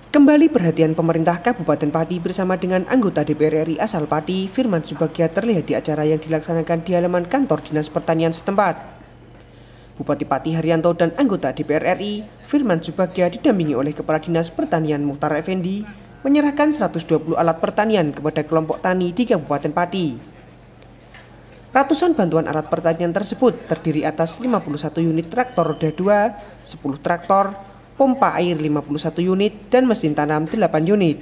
Kembali perhatian pemerintah Kabupaten Pati bersama dengan anggota DPR RI asal Pati, Firman Subagja terlihat di acara yang dilaksanakan di halaman kantor Dinas Pertanian setempat. Bupati Pati Haryanto dan anggota DPR RI, Firman Subagja didampingi oleh Kepala Dinas Pertanian Mukhtar Effendi, menyerahkan 120 alat pertanian kepada kelompok tani di Kabupaten Pati. Ratusan bantuan alat pertanian tersebut terdiri atas 51 unit traktor roda 2, 10 traktor, pompa air 51 unit, dan mesin tanam 8 unit.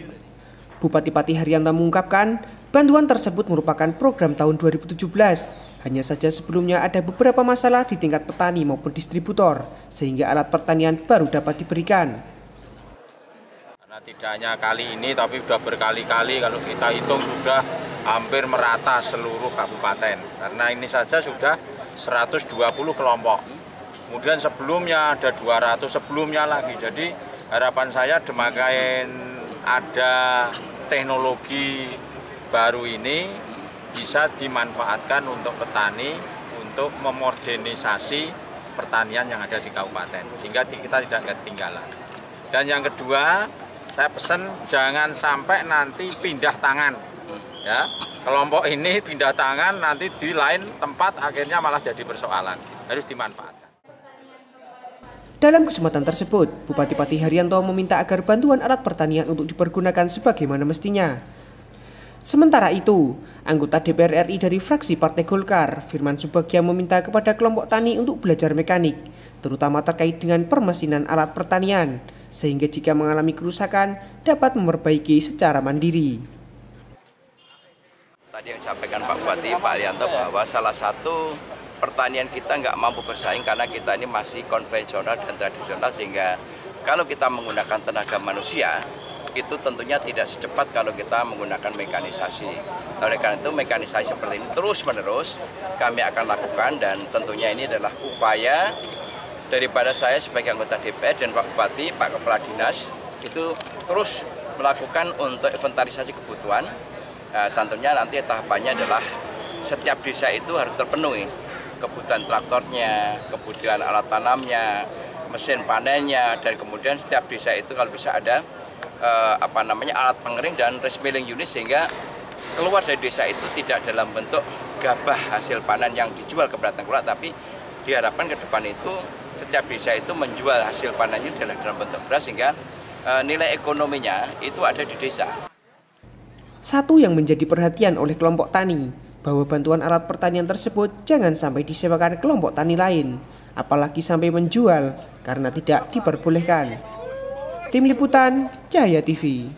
Bupati Pati Haryanto mengungkapkan, bantuan tersebut merupakan program tahun 2017. Hanya saja sebelumnya ada beberapa masalah di tingkat petani maupun distributor, sehingga alat pertanian baru dapat diberikan. Karena tidak hanya kali ini, tapi sudah berkali-kali kalau kita hitung sudah hampir merata seluruh kabupaten. Karena ini saja sudah 120 kelompok. Kemudian sebelumnya ada 200 sebelumnya lagi. Jadi harapan saya demikian ada teknologi baru ini bisa dimanfaatkan untuk petani untuk memodernisasi pertanian yang ada di kabupaten sehingga kita tidak ketinggalan. Dan yang kedua, saya pesan jangan sampai nanti pindah tangan. Ya, kelompok ini pindah tangan nanti di lain tempat akhirnya malah jadi persoalan. Harus dimanfaatkan. Dalam kesempatan tersebut, Bupati Pati Haryanto meminta agar bantuan alat pertanian untuk dipergunakan sebagaimana mestinya. Sementara itu, anggota DPR RI dari fraksi Partai Golkar, Firman Subagja meminta kepada kelompok tani untuk belajar mekanik, terutama terkait dengan permesinan alat pertanian, sehingga jika mengalami kerusakan dapat memperbaiki secara mandiri. Tadi yang disampaikan Pak Bupati, Pak Haryanto, bahwa salah satu pertanian kita nggak mampu bersaing karena kita ini masih konvensional dan tradisional, sehingga kalau kita menggunakan tenaga manusia itu tentunya tidak secepat kalau kita menggunakan mekanisasi. Oleh karena itu mekanisasi seperti ini terus-menerus kami akan lakukan, dan tentunya ini adalah upaya daripada saya sebagai anggota DPR dan Pak Bupati, Pak Kepala Dinas itu terus melakukan untuk inventarisasi kebutuhan. Tentunya nanti tahapannya adalah setiap desa itu harus terpenuhi kebutuhan traktornya, kebutuhan alat tanamnya, mesin panennya, dan kemudian setiap desa itu kalau bisa ada alat pengering dan rice milling unit, sehingga keluar dari desa itu tidak dalam bentuk gabah hasil panen yang dijual ke Batang Kurak, tapi diharapkan ke depan itu setiap desa itu menjual hasil panennya dalam bentuk beras, sehingga nilai ekonominya itu ada di desa. Satu yang menjadi perhatian oleh kelompok tani, bahwa bantuan alat pertanian tersebut jangan sampai disewakan kelompok tani lain, apalagi sampai menjual karena tidak diperbolehkan. Tim Liputan Cahaya TV.